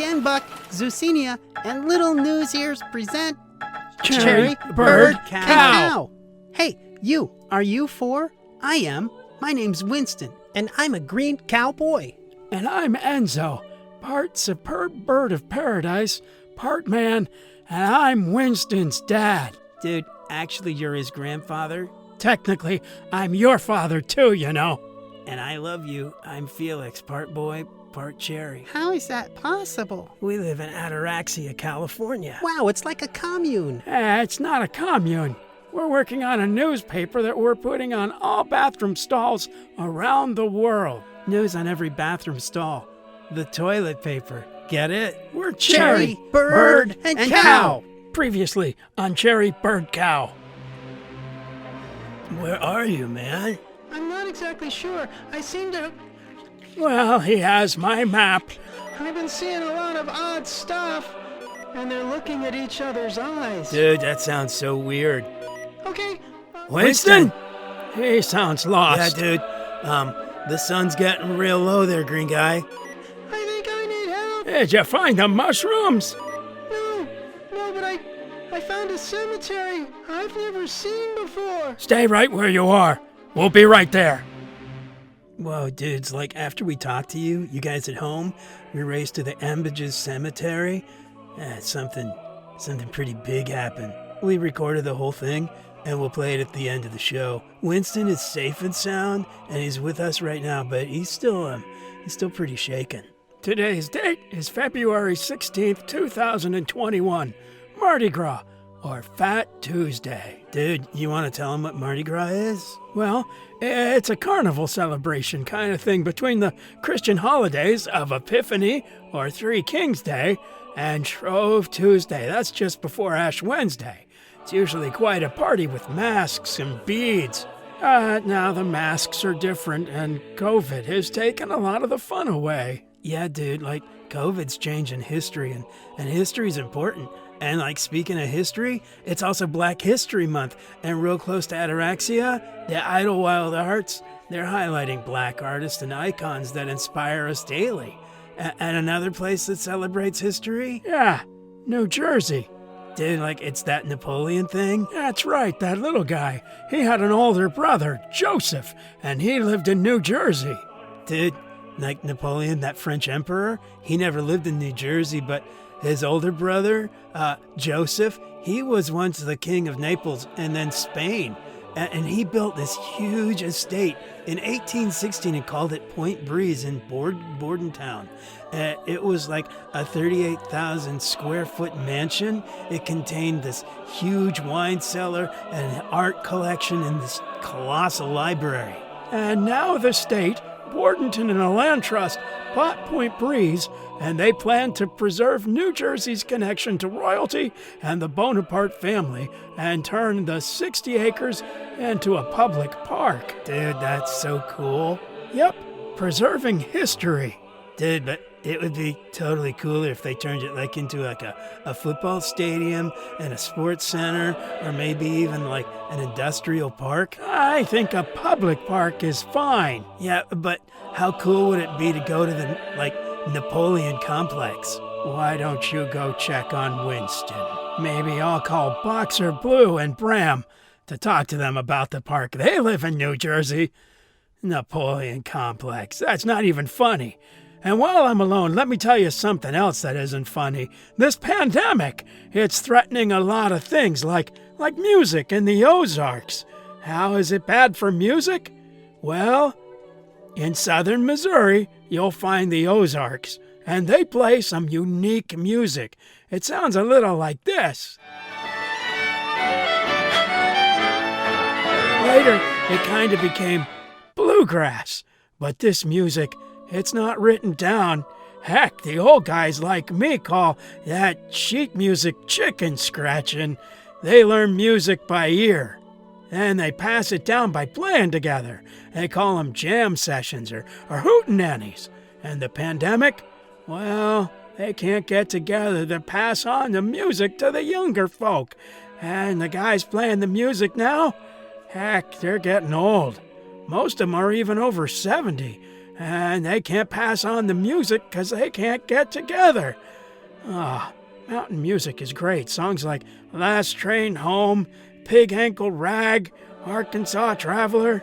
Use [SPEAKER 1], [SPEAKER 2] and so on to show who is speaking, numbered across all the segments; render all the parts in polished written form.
[SPEAKER 1] again, Buck, Zucinia, and Little News Ears present
[SPEAKER 2] Cherry, Bird, Cow.
[SPEAKER 1] Hey, you, are you 4? I am. My name's Winston, and I'm a green cowboy.
[SPEAKER 2] And I'm Enzo, part superb bird of paradise, part man, and I'm Winston's dad.
[SPEAKER 1] Dude, actually, you're his grandfather.
[SPEAKER 2] Technically, I'm your father too, you know.
[SPEAKER 1] And I love you. I'm Felix, part boy, part cherry.
[SPEAKER 3] How is that possible?
[SPEAKER 1] We live in Ozarks, California.
[SPEAKER 3] Wow, it's like a commune.
[SPEAKER 2] It's not a commune. We're working on a newspaper that we're putting on all bathroom stalls around the world.
[SPEAKER 1] News on every bathroom stall. The toilet paper. Get it?
[SPEAKER 2] We're
[SPEAKER 3] Cherry, Bird, and Cow.
[SPEAKER 2] Previously on Cherry, Bird, Cow.
[SPEAKER 1] Where are you, man?
[SPEAKER 3] I'm not exactly sure. I seem to...
[SPEAKER 2] Well, he has my map.
[SPEAKER 3] I've been seeing a lot of odd stuff, and they're looking at each other's eyes.
[SPEAKER 1] Dude, that sounds so weird.
[SPEAKER 3] Okay.
[SPEAKER 2] Winston? He sounds lost.
[SPEAKER 1] Yeah, dude. The sun's getting real low there, green guy.
[SPEAKER 3] I think I need help.
[SPEAKER 2] Did you find the mushrooms?
[SPEAKER 3] No, but I found a cemetery I've never seen before.
[SPEAKER 2] Stay right where you are. We'll be right there.
[SPEAKER 1] Whoa, dudes, like after we talked to you, you guys at home, we raced to the Ambages Cemetery. Something pretty big happened. We recorded the whole thing, and we'll play it at the end of the show. Winston is safe and sound, and he's with us right now, but he's still pretty shaken.
[SPEAKER 2] Today's date is February 16th, 2021. Mardi Gras, or Fat Tuesday.
[SPEAKER 1] Dude, you want to tell him what Mardi Gras is?
[SPEAKER 2] Well, it's a carnival celebration kind of thing between the Christian holidays of Epiphany, or Three Kings Day, and Shrove Tuesday. That's just before Ash Wednesday. It's usually quite a party with masks and beads. Now the masks are different, and COVID has taken a lot of the fun away.
[SPEAKER 1] Yeah, dude, like COVID's changing history, and history's important. And like speaking of history, it's also Black History Month, and real close to Ataraxia, the Idlewild Arts, they're highlighting black artists and icons that inspire us daily. And another place that celebrates history?
[SPEAKER 2] Yeah, New Jersey.
[SPEAKER 1] Dude, like it's that Napoleon thing?
[SPEAKER 2] That's right, that little guy. He had an older brother, Joseph, and he lived in New Jersey.
[SPEAKER 1] Dude, like Napoleon, that French emperor, he never lived in New Jersey, but his older brother, Joseph, he was once the king of Naples and then Spain. And he built this huge estate in 1816 and called it Point Breeze in Bordentown. It was like a 38,000 square foot mansion. It contained this huge wine cellar and an art collection and this colossal library.
[SPEAKER 2] And now the state, Bordentown and a land trust, bought Point Breeze, and they plan to preserve New Jersey's connection to royalty and the Bonaparte family and turn the 60 acres into a public park.
[SPEAKER 1] Dude, that's so cool.
[SPEAKER 2] Yep, preserving history.
[SPEAKER 1] Dude, but it would be totally cooler if they turned it like into like a football stadium and a sports center, or maybe even like an industrial park.
[SPEAKER 2] I think a public park is fine.
[SPEAKER 1] Yeah, but how cool would it be to go to the Napoleon complex?
[SPEAKER 2] Why don't you go check on Winston? Maybe I'll call Boxer Blue and Bram to talk to them about the park. They live in New Jersey. Napoleon complex. That's not even funny. And while I'm alone, let me tell you something else that isn't funny. This pandemic, it's threatening a lot of things, like music in the Ozarks. How is it bad for music? Well, in southern Missouri, you'll find the Ozarks, and they play some unique music. It sounds a little like this. Later, it kind of became bluegrass, but this music, it's not written down. Heck, the old guys like me call that sheet music chicken scratching. They learn music by ear, and they pass it down by playing together. They call them jam sessions or hootenannies. And the pandemic, well, they can't get together to pass on the music to the younger folk. And the guys playing the music now, heck, they're getting old. Most of them are even over 70. and they can't pass on the music because they can't get together. Mountain music is great. Songs like Last Train Home, Pig Ankle Rag, Arkansas Traveler.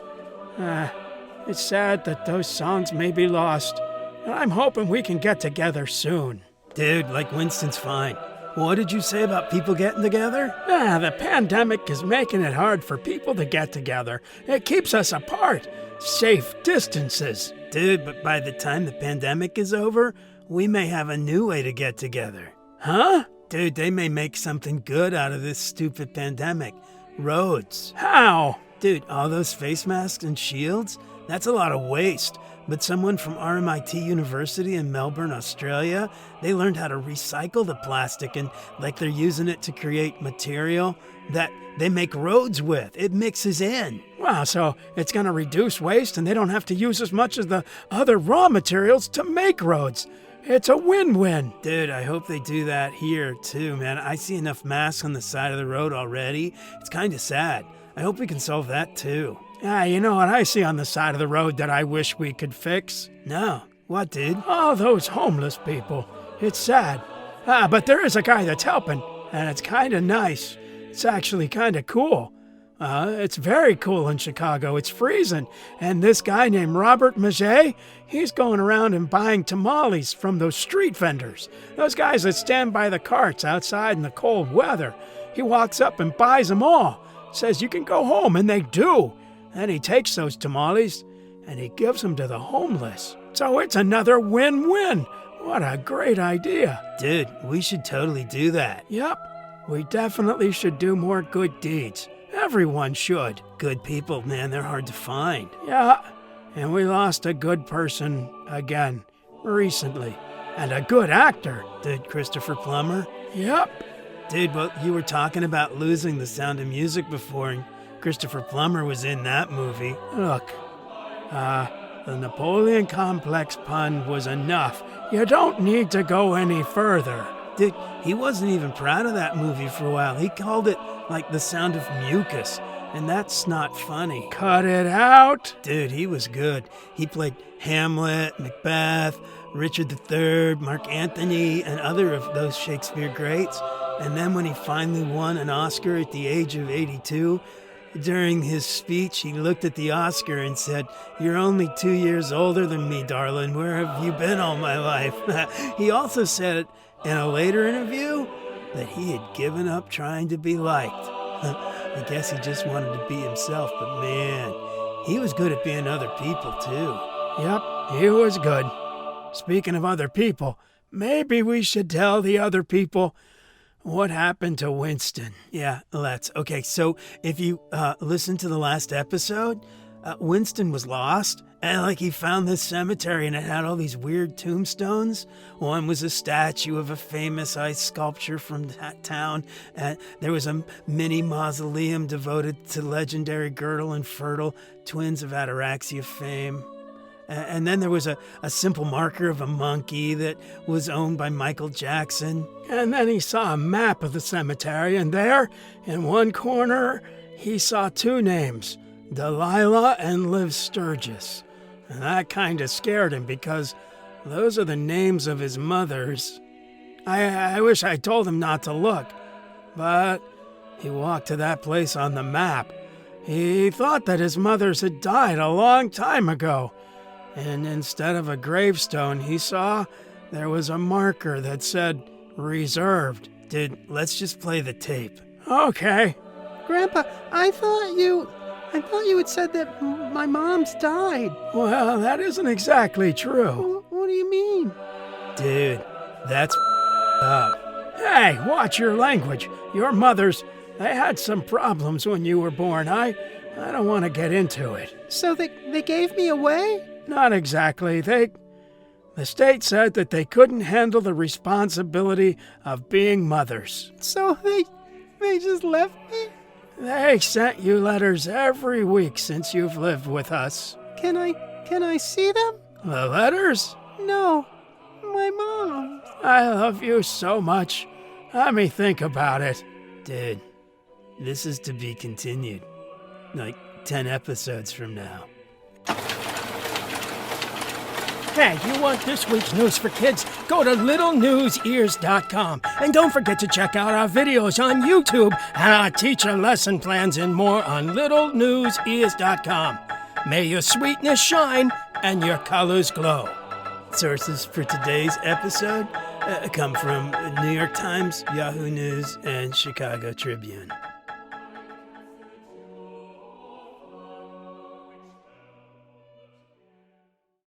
[SPEAKER 2] It's sad that those songs may be lost. I'm hoping we can get together soon.
[SPEAKER 1] Dude, like Winston's fine. What did you say about people getting together?
[SPEAKER 2] The pandemic is making it hard for people to get together. It keeps us apart. Safe distances.
[SPEAKER 1] Dude, but by the time the pandemic is over, we may have a new way to get together.
[SPEAKER 2] Huh?
[SPEAKER 1] Dude, they may make something good out of this stupid pandemic. Roads.
[SPEAKER 2] How?
[SPEAKER 1] Dude, all those face masks and shields? That's a lot of waste. But someone from RMIT University in Melbourne, Australia, they learned how to recycle the plastic and they're using it to create material that they make roads with. It mixes in.
[SPEAKER 2] Wow, so it's going to reduce waste and they don't have to use as much of the other raw materials to make roads. It's a win-win.
[SPEAKER 1] Dude, I hope they do that here too, man. I see enough masks on the side of the road already. It's kind of sad. I hope we can solve that too.
[SPEAKER 2] You know what I see on the side of the road that I wish we could fix?
[SPEAKER 1] No. What, dude?
[SPEAKER 2] All those homeless people. It's sad. But there is a guy that's helping, and it's kind of nice. It's actually kind of cool. It's very cool in Chicago. It's freezing. And this guy named Robert Maget, he's going around and buying tamales from those street vendors. Those guys that stand by the carts outside in the cold weather. He walks up and buys them all. Says you can go home, and they do. And he takes those tamales and he gives them to the homeless. So it's another win-win. What a great idea.
[SPEAKER 1] Dude, we should totally do that.
[SPEAKER 2] Yep, we definitely should do more good deeds. Everyone should.
[SPEAKER 1] Good people, man, they're hard to find.
[SPEAKER 2] Yeah, and we lost a good person again recently. And a good actor.
[SPEAKER 1] Dude, Christopher Plummer?
[SPEAKER 2] Yep.
[SPEAKER 1] Dude, well, you were talking about losing the sound of music before, and Christopher Plummer was in that movie.
[SPEAKER 2] Look, the Napoleon complex pun was enough. You don't need to go any further.
[SPEAKER 1] Dude, he wasn't even proud of that movie for a while. He called it like The Sound of Mucus, and that's not funny.
[SPEAKER 2] Cut it out.
[SPEAKER 1] Dude, he was good. He played Hamlet, Macbeth, Richard III, Mark Antony, and other of those Shakespeare greats. And then when he finally won an Oscar at the age of 82, during his speech, he looked at the Oscar and said, "You're only 2 years older than me, darling. Where have you been all my life?" He also said in a later interview that he had given up trying to be liked. I guess he just wanted to be himself, but man, he was good at being other people too.
[SPEAKER 2] Yep, he was good. Speaking of other people, maybe we should tell the other people what happened to Winston.
[SPEAKER 1] Yeah, let's. Okay, so if you listen to the last episode, Winston was lost, and he found this cemetery, and it had all these weird tombstones. One was a statue of a famous ice sculpture from that town, and there was a mini mausoleum devoted to legendary Girdle and Fertile, twins of ataraxia fame. And then there was a simple marker of a monkey that was owned by Michael Jackson.
[SPEAKER 2] And then he saw a map of the cemetery, and there, in one corner, he saw two names, Delilah and Liv Sturgis. And that kind of scared him because those are the names of his mothers. I wish I told him not to look, but he walked to that place on the map. He thought that his mothers had died a long time ago. And instead of a gravestone, he saw there was a marker that said, reserved.
[SPEAKER 1] Dude, let's just play the tape.
[SPEAKER 2] Okay.
[SPEAKER 3] Grandpa, I thought you had said that my mom's died.
[SPEAKER 2] Well, that isn't exactly true.
[SPEAKER 3] What do you mean?
[SPEAKER 1] Dude, that's up.
[SPEAKER 2] Hey, watch your language. Your mothers, they had some problems when you were born. I don't want to get into it.
[SPEAKER 3] So they gave me away?
[SPEAKER 2] Not exactly. The state said that they couldn't handle the responsibility of being mothers.
[SPEAKER 3] So they just left me?
[SPEAKER 2] They sent you letters every week since you've lived with us.
[SPEAKER 3] Can I see them?
[SPEAKER 2] The letters?
[SPEAKER 3] No, my mom.
[SPEAKER 2] I love you so much. Let me think about it.
[SPEAKER 1] Dude, this is to be continued. 10 episodes from now.
[SPEAKER 2] Hey, you want this week's news for kids? Go to LittleNewsEars.com. And don't forget to check out our videos on YouTube and our teacher lesson plans and more on LittleNewsEars.com. May your sweetness shine and your colors glow.
[SPEAKER 1] Sources for today's episode come from New York Times, Yahoo News, and Chicago Tribune.